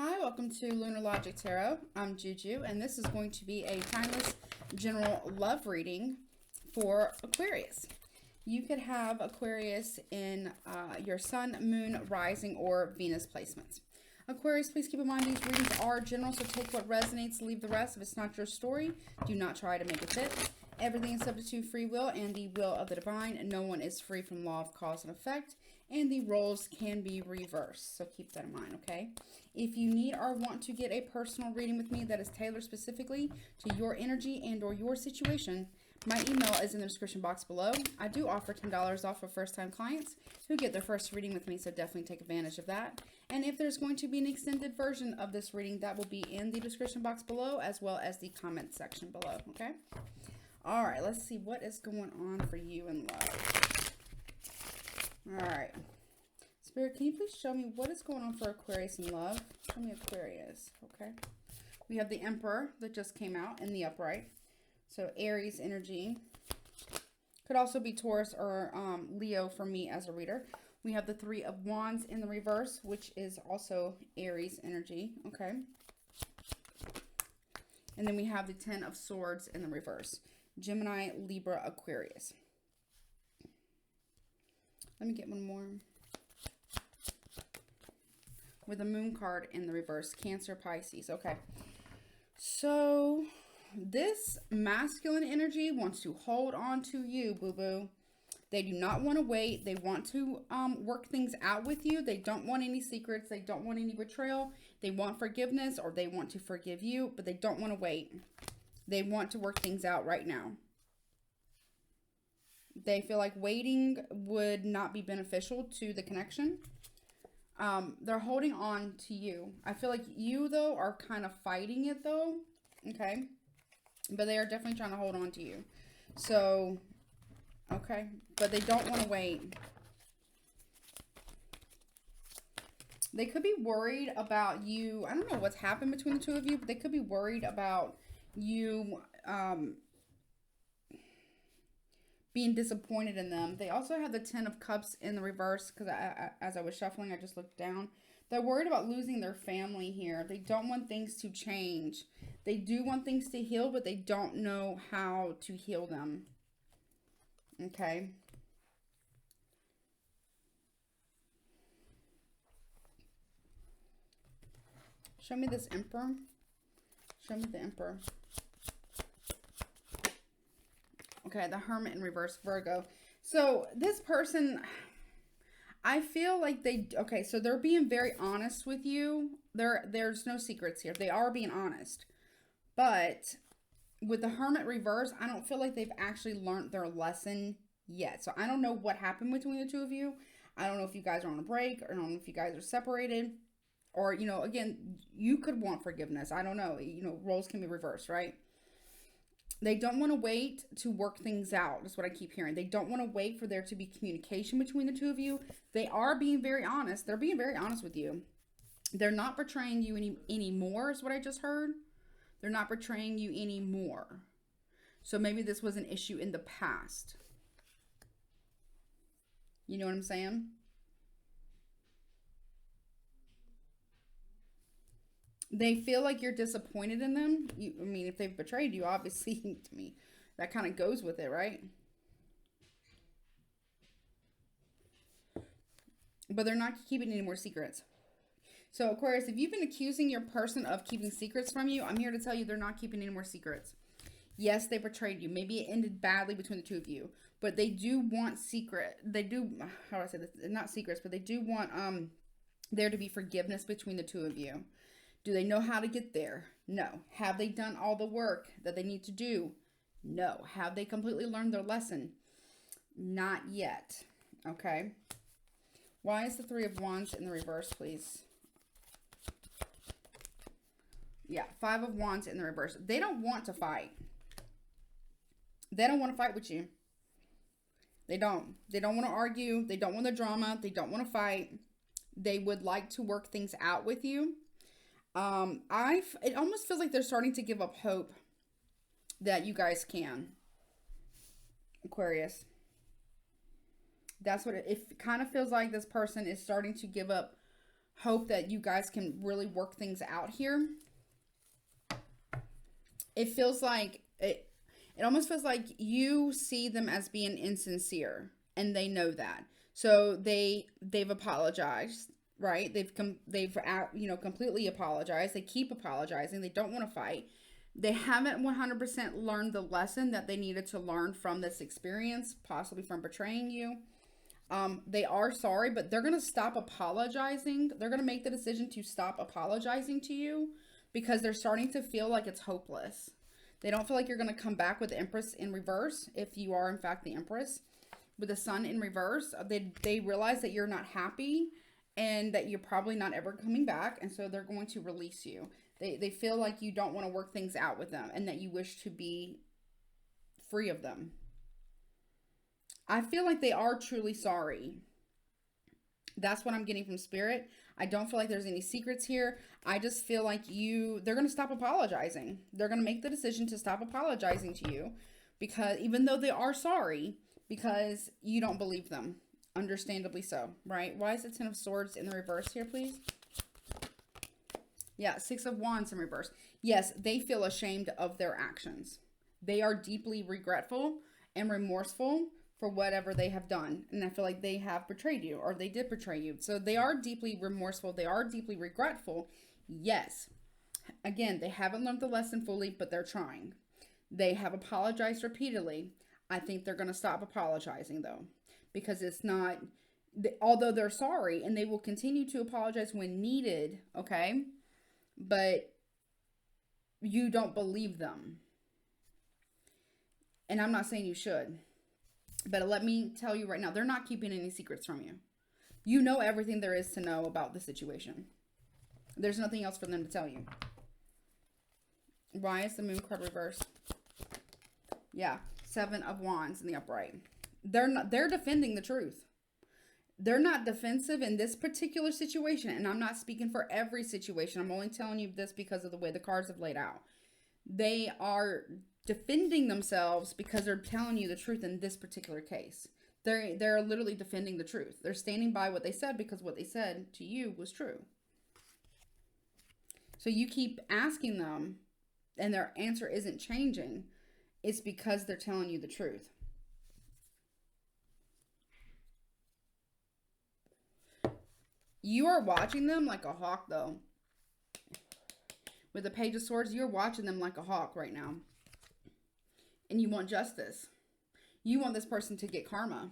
Hi, welcome to Lunar Logic Tarot. I'm Juju, and this is going to be a timeless general love reading for Aquarius. You could have Aquarius in your sun, moon, rising, or Venus placements. Aquarius, please keep in mind these readings are general, so take what resonates, leave the rest. If it's not your story, do not try to make it fit. Everything is subject to free will and the will of the divine. No one is free from law of cause and effect, and the roles can be reversed. So keep that in mind, okay? If you need or want to get a personal reading with me that is tailored specifically to your energy and or your situation, my email is in the description box below. I do offer $10 off for first-time clients who get their first reading with me, so definitely take advantage of that. And if there's going to be an extended version of this reading, that will be in the description box below as well as the comment section below, okay? All right, let's see what is going on for you in love. All right. Spirit, can you please show me what is going on for Aquarius in love? Show me Aquarius, okay? We have the Emperor that just came out in the upright. So Aries energy. Could also be Taurus or Leo for me as a reader. We have the Three of Wands in the reverse, which is also Aries energy, okay? And then we have the Ten of Swords in the reverse. Gemini, Libra, Aquarius. Let me get one more. With the Moon card in the reverse. Cancer, Pisces. Okay. So, this masculine energy wants to hold on to you, boo-boo. They do not want to wait. They want to work things out with you. They don't want any secrets. They don't want any betrayal. They want forgiveness, or they want to forgive you, but they don't want to wait. They want to work things out right now. They feel like waiting would not be beneficial to the connection. They're holding on to you. I feel like you, though, are kind of fighting it, though. Okay. But they are definitely trying to hold on to you. So, okay. But they don't want to wait. They could be worried about you. I don't know what's happened between the two of you, but they could be worried about you being disappointed in them. They also have the Ten of Cups in the reverse because as I was shuffling, I just looked down. They're worried about losing their family here. They don't want things to change. They do want things to heal, but they don't know how to heal them. Okay. Show me this Emperor. Show me the Emperor. Okay, the Hermit in reverse, Virgo. So this person, I feel like okay, so they're being very honest with you. There's no secrets here. They are being honest. But with the Hermit reverse, I don't feel like they've actually learned their lesson yet. So I don't know what happened between the two of you. I don't know if you guys are on a break, or I don't know if you guys are separated. Or, you know, again, you could want forgiveness. I don't know. You know, roles can be reversed, right? They don't want to wait to work things out. That's what I keep hearing. They don't want to wait for there to be communication between the two of you. They are being very honest. They're being very honest with you. They're not betraying you anymore, is what I just heard. They're not betraying you anymore. So maybe this was an issue in the past. You know what I'm saying? They feel like you're disappointed in them. I mean, if they've betrayed you, obviously, to me, that kind of goes with it, right? But they're not keeping any more secrets. So, Aquarius, if you've been accusing your person of keeping secrets from you, I'm here to tell you they're not keeping any more secrets. Yes, they betrayed you. Maybe it ended badly between the two of you. But they do want they do, how do I say this? Not secrets, but they do want there to be forgiveness between the two of you. Do they know how to get there? No. Have they done all the work that they need to do? No. Have they completely learned their lesson? Not yet. Okay. Why is the Three of Wands in the reverse, please? Yeah, Five of Wands in the reverse. They don't want to fight. They don't want to fight with you. They don't. They don't want to argue. They don't want the drama. They don't want to fight. They would like to work things out with you. It almost feels like they're starting to give up hope that you guys can. Aquarius. That's what it kind of feels like. This person is starting to give up hope that you guys can really work things out here. It feels like it almost feels like you see them as being insincere, and they know that. So they've apologized, right? They've completely apologized. They keep apologizing. They don't want to fight. They haven't 100% learned the lesson that they needed to learn from this experience, possibly from betraying you. They are sorry, but they're going to stop apologizing. They're going to make the decision to stop apologizing to you because they're starting to feel like it's hopeless. They don't feel like you're going to come back with the Empress in reverse if you are, in fact, the Empress. With the Sun in reverse, they realize that you're not happy and that you're probably not ever coming back, and so they're going to release you. They feel like you don't want to work things out with them and that you wish to be free of them. I feel like they are truly sorry. That's what I'm getting from Spirit. I don't feel like there's any secrets here. I just feel like they're going to stop apologizing. They're going to make the decision to stop apologizing to you, because even though they are sorry, because you don't believe them. Understandably so, right? Why is the Ten of Swords in the reverse here, please? Yeah, Six of Wands in reverse. Yes, they feel ashamed of their actions. They are deeply regretful and remorseful for whatever they have done. And I feel like they have betrayed you, or they did betray you. So they are deeply remorseful. They are deeply regretful. Yes. Again, they haven't learned the lesson fully, but they're trying. They have apologized repeatedly. I think they're going to stop apologizing, though, because it's not, although they're sorry, and they will continue to apologize when needed, okay? But you don't believe them. And I'm not saying you should. But let me tell you right now, they're not keeping any secrets from you. You know everything there is to know about the situation. There's nothing else for them to tell you. Why is the Moon card reversed? Yeah, Seven of Wands in the upright. They're defending the truth. They're not defensive in this particular situation, and I'm not speaking for every situation. I'm only telling you this because of the way the cards have laid out. They are defending themselves because they're telling you the truth in this particular case. They're literally defending the truth. They're standing by what they said because what they said to you was true. So you keep asking them and their answer isn't changing. It's because they're telling you the truth. You are watching them like a hawk, though. With the Page of Swords, you're watching them like a hawk right now. And you want justice. You want this person to get karma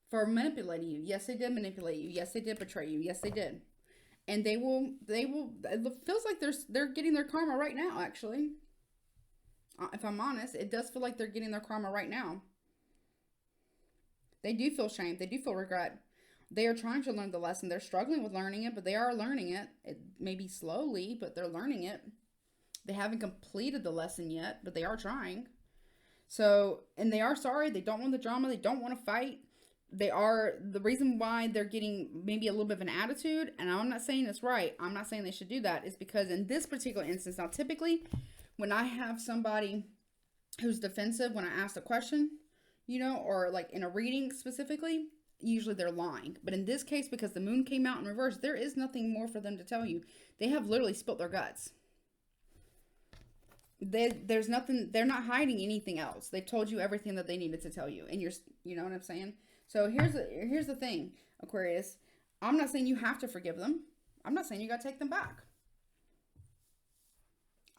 for manipulating you. Yes, they did manipulate you. Yes, they did betray you. Yes, they did. And they will, it feels like they're getting their karma right now, actually. If I'm honest, it does feel like they're getting their karma right now. They do feel shame. They do feel regret. They are trying to learn the lesson. They're struggling with learning it, but they are learning it. It may be slowly, but they're learning it. They haven't completed the lesson yet, but they are trying. So, and they are sorry. They don't want the drama. They don't want to fight. They are, the reason why they're getting maybe a little bit of an attitude, and I'm not saying it's right. I'm not saying they should do that. Is because in this particular instance, now typically when I have somebody who's defensive, when I ask a question, or like in a reading specifically, usually they're lying. But in this case, because the Moon came out in reverse, there is nothing more for them to tell you. They have literally spilt their guts. There's nothing, they're not hiding anything else. They've told you everything that they needed to tell you. And you know what I'm saying? So here's the thing, Aquarius. I'm not saying you have to forgive them. I'm not saying you got to take them back.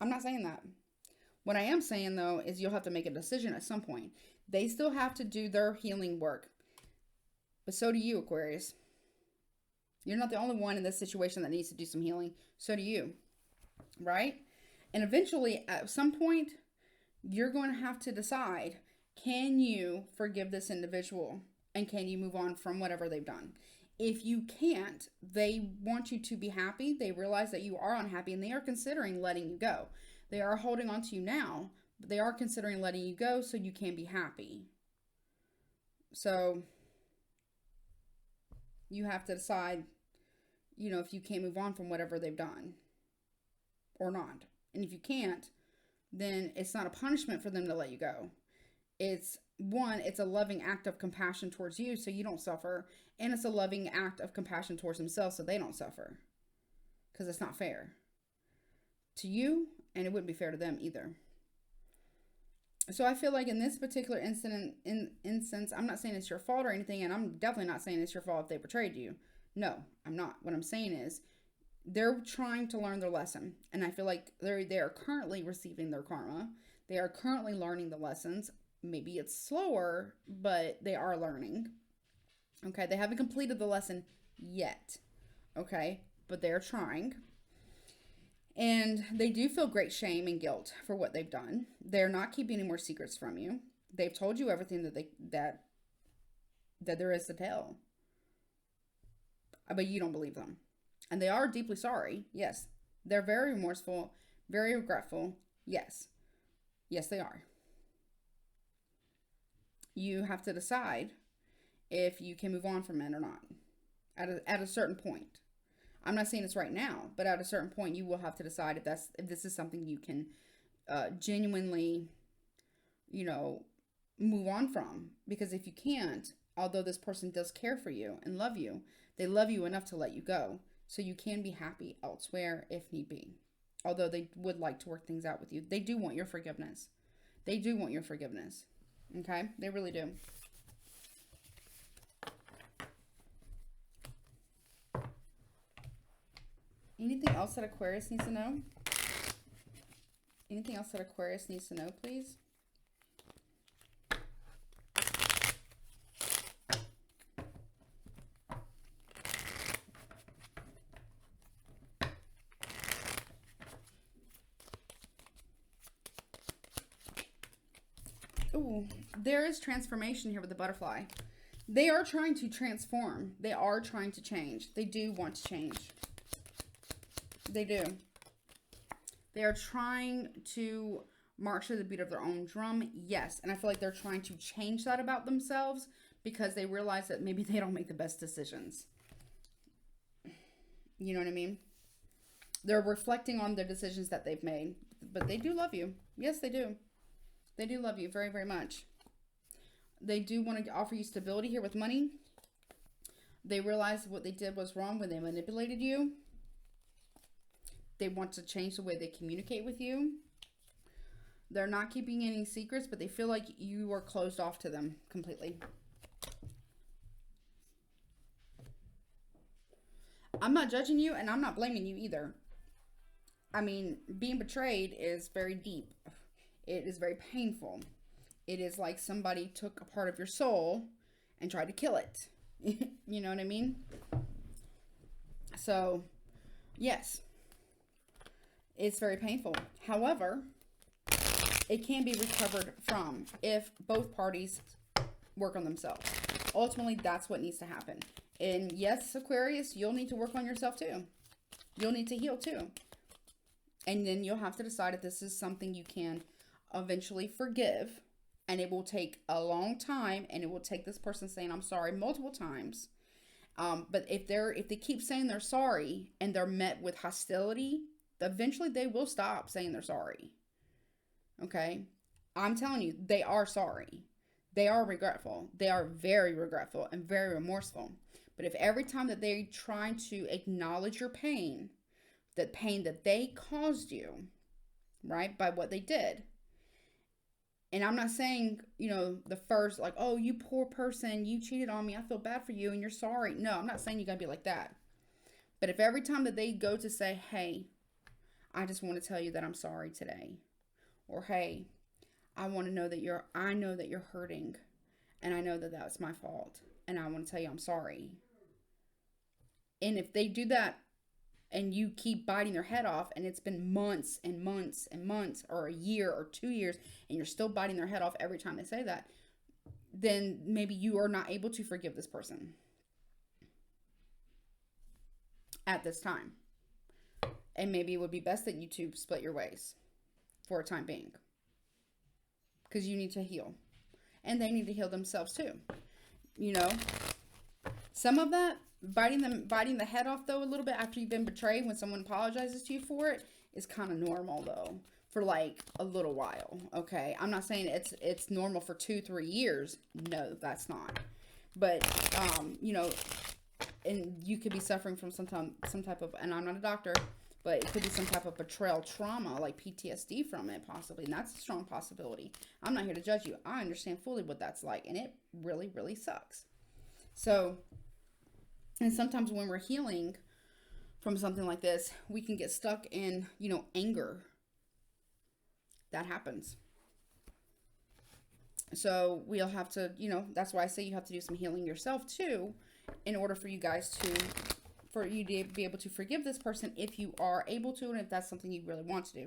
I'm not saying that. What I am saying, though, is you'll have to make a decision at some point. They still have to do their healing work. But so do you, Aquarius. You're not the only one in this situation that needs to do some healing. So do you. Right? And eventually, at some point, you're going to have to decide, can you forgive this individual? And can you move on from whatever they've done? If you can't, they want you to be happy. They realize that you are unhappy, and they are considering letting you go. They are holding on to you now, but they are considering letting you go so you can be happy. So you have to decide, if you can't move on from whatever they've done or not. And if you can't, then it's not a punishment for them to let you go. It's one, it's a loving act of compassion towards you so you don't suffer. And it's a loving act of compassion towards themselves so they don't suffer. Because it's not fair to you, and it wouldn't be fair to them either. So I feel like in this particular instance, I'm not saying it's your fault or anything, and I'm definitely not saying it's your fault if they betrayed you. No, I'm not. What I'm saying is they're trying to learn their lesson, and I feel like they are currently receiving their karma. They are currently learning the lessons. Maybe it's slower, but they are learning. Okay, they haven't completed the lesson yet. Okay, but they're trying. And they do feel great shame and guilt for what they've done. They're not keeping any more secrets from you. They've told you everything that there is to tell. But you don't believe them. And they are deeply sorry. Yes. They're very remorseful, very regretful. Yes. Yes, they are. You have to decide if you can move on from it or not. At a certain point. I'm not saying it's right now, but at a certain point, you will have to decide if this is something you can genuinely, move on from. Because if you can't, although this person does care for you and love you, they love you enough to let you go. So you can be happy elsewhere if need be. Although they would like to work things out with you. They do want your forgiveness. They do want your forgiveness. Okay? They really do. Anything else that Aquarius needs to know? Anything else that Aquarius needs to know, please? Ooh, there is transformation here with the butterfly. They are trying to transform. They are trying to change. They do want to change. They do. They are trying to march to the beat of their own drum. Yes. And I feel like they're trying to change that about themselves because they realize that maybe they don't make the best decisions. You know what I mean? They're reflecting on the decisions that they've made. But they do love you. Yes, they do. They do love you very, very much. They do want to offer you stability here with money. They realize what they did was wrong when they manipulated you. They want to change the way they communicate with you. They're not keeping any secrets, but they feel like you are closed off to them completely. I'm not judging you, and I'm not blaming you either. I mean, being betrayed is very deep. It is very painful. It is like somebody took a part of your soul and tried to kill it. You know what I mean? So, yes. It's very painful. However, it can be recovered from if both parties work on themselves. Ultimately, that's what needs to happen. And yes, Aquarius, you'll need to work on yourself too. You'll need to heal too. And then you'll have to decide if this is something you can eventually forgive. And it will take a long time. And it will take this person saying, I'm sorry, multiple times. But if they keep saying they're sorry and they're met with hostility, eventually they will stop saying they're sorry. Okay? I'm telling you, they are sorry. They are regretful. They are very regretful and very remorseful. But if every time that they try to acknowledge your pain, the pain that they caused you, right, by what they did. And I'm not saying, the first, like, oh, you poor person, you cheated on me, I feel bad for you, and you're sorry. No, I'm not saying you gotta be like that. But if every time that they go to say, hey, I just want to tell you that I'm sorry today. Or, hey, I know that you're hurting. And I know that that's my fault. And I want to tell you I'm sorry. And if they do that and you keep biting their head off and it's been months and months and months or a year or 2 years and you're still biting their head off every time they say that, then maybe you are not able to forgive this person at this time. And maybe it would be best that you two split your ways for a time being. Because you need to heal. And they need to heal themselves too. Some of that, biting the head off though a little bit after you've been betrayed when someone apologizes to you for it is kind of normal though. for like a little while. Okay. I'm not saying it's normal for 2-3 years. No, that's not. But, you know, and you could be suffering from some type of, and I'm not a doctor, but it could be some type of betrayal trauma, like PTSD from it, possibly. And that's a strong possibility. I'm not here to judge you. I understand fully what that's like. And it really, really sucks. So, and sometimes when we're healing from something like this, we can get stuck in, you know, anger. That happens. So we'll have to, you know, that's why I say you have to do some healing yourself too, in order for you guys to, for you to be able to forgive this person if you are able to, and if that's something you really want to do.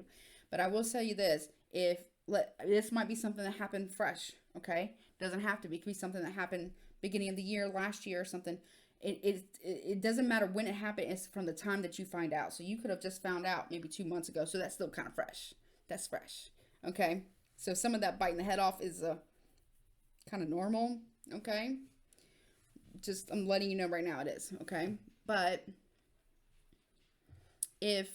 But I will tell you this, this might be something that happened fresh, okay? Doesn't have to be. It could be something that happened beginning of the year, last year or something. It doesn't matter when it happened. It's from the time that you find out. So you could have just found out maybe 2 months ago. So that's still kind of fresh. That's fresh. Okay. So some of that biting the head off is kind of normal. Okay. Just, I'm letting you know right now it is. Okay. But if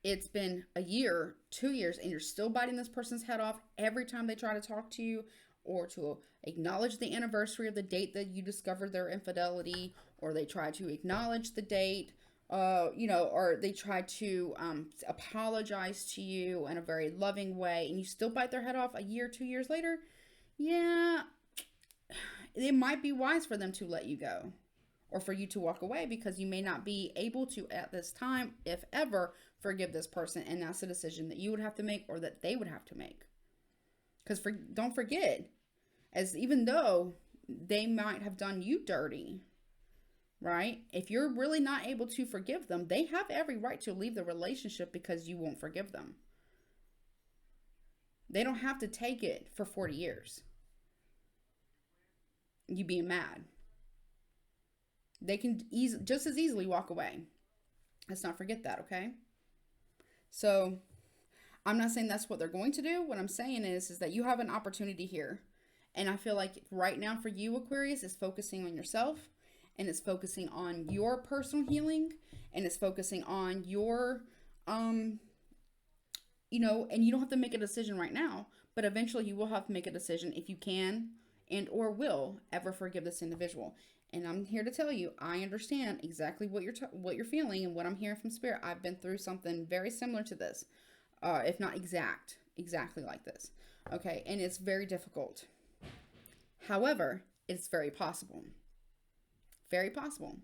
it's been a year, 2 years, and you're still biting this person's head off every time they try to talk to you, or to acknowledge the anniversary of the date that you discovered their infidelity, or they try to acknowledge the date, you know, or they try to apologize to you in a very loving way, and you still bite their head off a year, 2 years later, yeah, it might be wise for them to let you go, or for you to walk away, because you may not be able to at this time, if ever, forgive this person. And that's a decision that you would have to make, or that they would have to make. Because don't forget, as even though they might have done you dirty, right? If you're really not able to forgive them, they have every right to leave the relationship because you won't forgive them. They don't have to take it for 40 years. You being mad. They can just as easily walk away. Let's not forget that, okay? So I'm not saying that's what they're going to do. What I'm saying is that you have an opportunity here. And I feel like right now for you, Aquarius, is focusing on yourself, and it's focusing on your personal healing, and it's focusing on your, you know, and you don't have to make a decision right now, but eventually you will have to make a decision if you can and or will ever forgive this individual. And I'm here to tell you, I understand exactly what you're feeling and what I'm hearing from Spirit. I've been through something very similar to this. If not exactly like this. Okay, and it's very difficult. However, it's very possible. Very possible.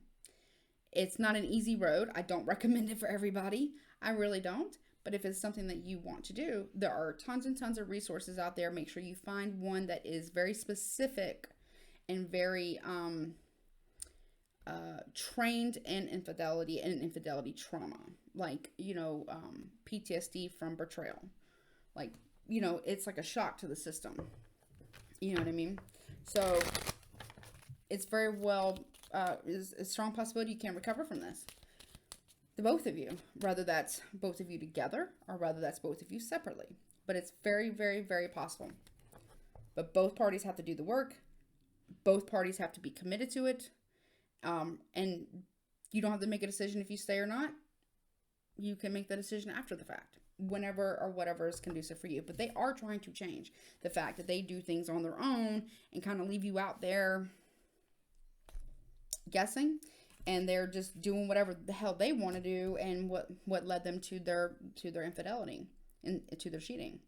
It's not an easy road. I don't recommend it for everybody. I really don't. But if it's something that you want to do, there are tons and tons of resources out there. Make sure you find one that is very specific and very trained in infidelity and infidelity trauma. Like, you know, PTSD from betrayal. Like, you know, it's like a shock to the system. You know what I mean? So it's very well, is a strong possibility you can recover from this. The both of you, whether that's both of you together or whether that's both of you separately. But it's very, very, very possible. But both parties have to do the work. Both parties have to be committed to it. And you don't have to make a decision if you stay or not. You can make the decision after the fact, whenever or whatever is conducive for you. But they are trying to change the fact that they do things on their own and kind of leave you out there guessing, and they're just doing whatever the hell they want to do, and what led them to their infidelity and to their cheating.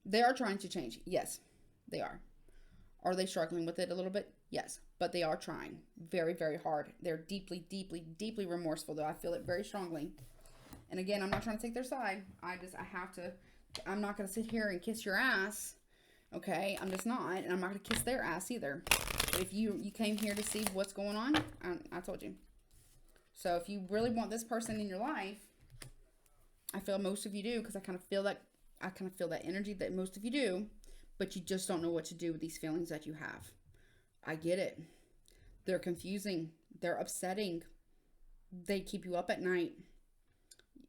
They are trying to change. Yes, they are. Are they struggling with it a little bit? Yes, but they are trying very, very hard. They're deeply, deeply, deeply remorseful, though. I feel it very strongly. And again, I'm not trying to take their side. I'm not going to sit here and kiss your ass. Okay, I'm just not. And I'm not going to kiss their ass either. But if you came here to see what's going on, I told you. So if you really want this person in your life, I feel most of you do, because I kind of feel that energy that most of you do, but you just don't know what to do with these feelings that you have. I get it. They're confusing. They're upsetting. They keep you up at night.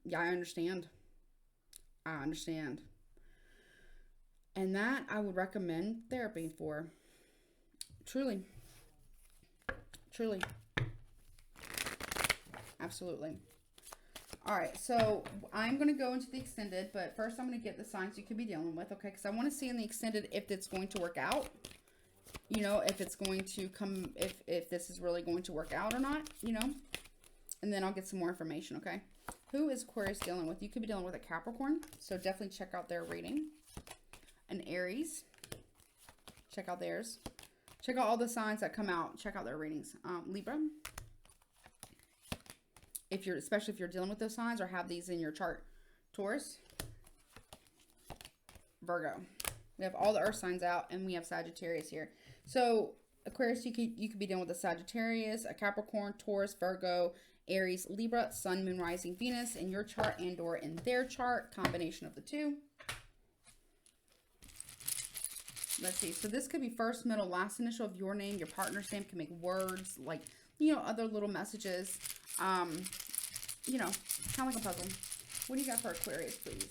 Yeah, I understand. And that I would recommend therapy for. Truly. Absolutely. All right, so I'm going to go into the extended, but first I'm going to get the signs you could be dealing with, okay? Because I want to see in the extended if it's going to work out. You know, if it's going to come, if this is really going to work out or not, you know. And then I'll get some more information, okay? Who is Aquarius dealing with? You could be dealing with a Capricorn, so definitely check out their reading. An Aries, check out theirs. Check out all the signs that come out. Check out their readings. Libra. Especially if you're dealing with those signs or have these in your chart. Taurus. Virgo. We have all the earth signs out, and we have Sagittarius here. So Aquarius, you could be dealing with a Sagittarius, a Capricorn, Taurus, Virgo, Aries, Libra, Sun, Moon, Rising, Venus in your chart and or in their chart. Combination of the two. Let's see. So this could be first, middle, last initial of your name. Your partner's name can make words like, you know, other little messages. You know, kind of like a puzzle. What do you got for Aquarius, please?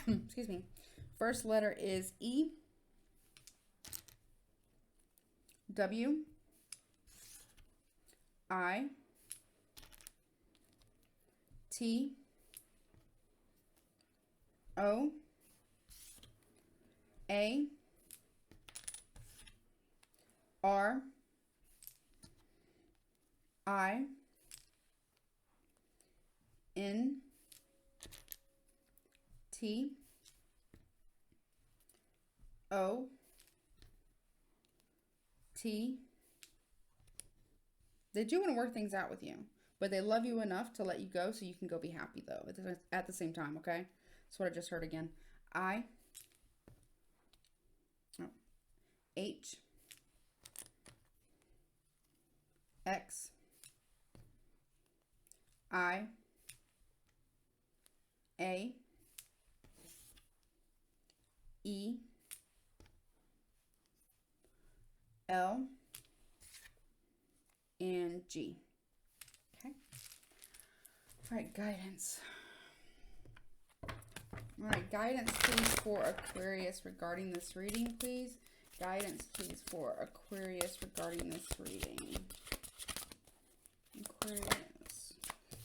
Excuse me. First letter is E. W. I. T. O. A. R. I. N. T. O. T. They do want to work things out with you, but they love you enough to let you go so you can go be happy, though, at the same time, okay? That's what I just heard again. I. Oh. H. X. I. A. E. L. And G. Okay. All right, guidance. All right, guidance, please, for Aquarius regarding this reading, please. Guidance, please, for Aquarius regarding this reading. Aquarius.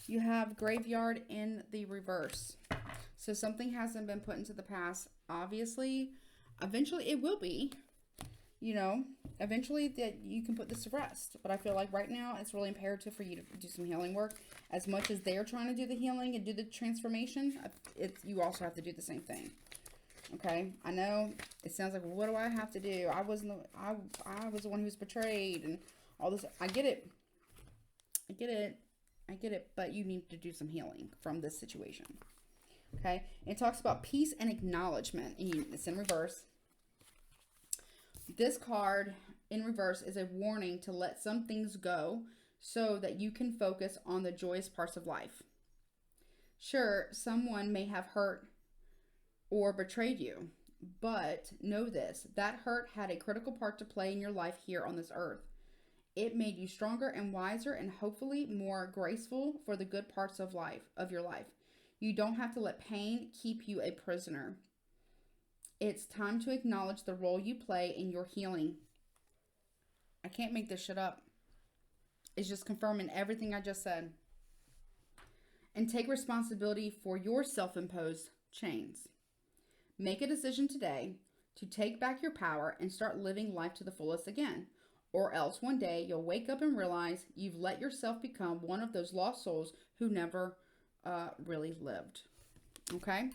You have graveyard in the reverse. So something hasn't been put into the past. Obviously, eventually it will be. You know, eventually that you can put this to rest. But I feel like right now it's really imperative for you to do some healing work. As much as they're trying to do the healing and do the transformation, you also have to do the same thing. Okay, I know it sounds like, well, what do I have to do? I was the one who was betrayed and all this. I get it. I get it. But you need to do some healing from this situation. Okay, it talks about peace and acknowledgement. It's in reverse. This card in reverse is a warning to let some things go so that you can focus on the joyous parts of life. Sure, someone may have hurt or betrayed you, but know this, that hurt had a critical part to play in your life here on this earth. It made you stronger and wiser and hopefully more graceful for the good parts of your life. You don't have to let pain keep you a prisoner. It's time to acknowledge the role you play in your healing. I can't make this shit up. It's just confirming everything I just said. And take responsibility for your self-imposed chains. Make a decision today to take back your power and start living life to the fullest again. Or else one day you'll wake up and realize you've let yourself become one of those lost souls who never really lived. Okay?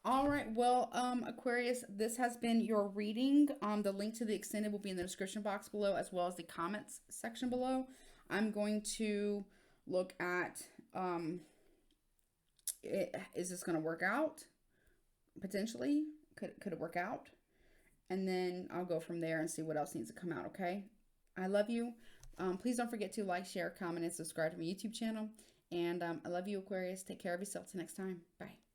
All right, well, Aquarius, this has been your reading. The link to the extended will be in the description box below, as well as the comments section below. I'm going to look at, is this going to work out? Potentially. Could it work out? And then I'll go from there and see what else needs to come out, okay? I love you. Please don't forget to like, share, comment, and subscribe to my YouTube channel. And I love you, Aquarius. Take care of yourself till next time. Bye.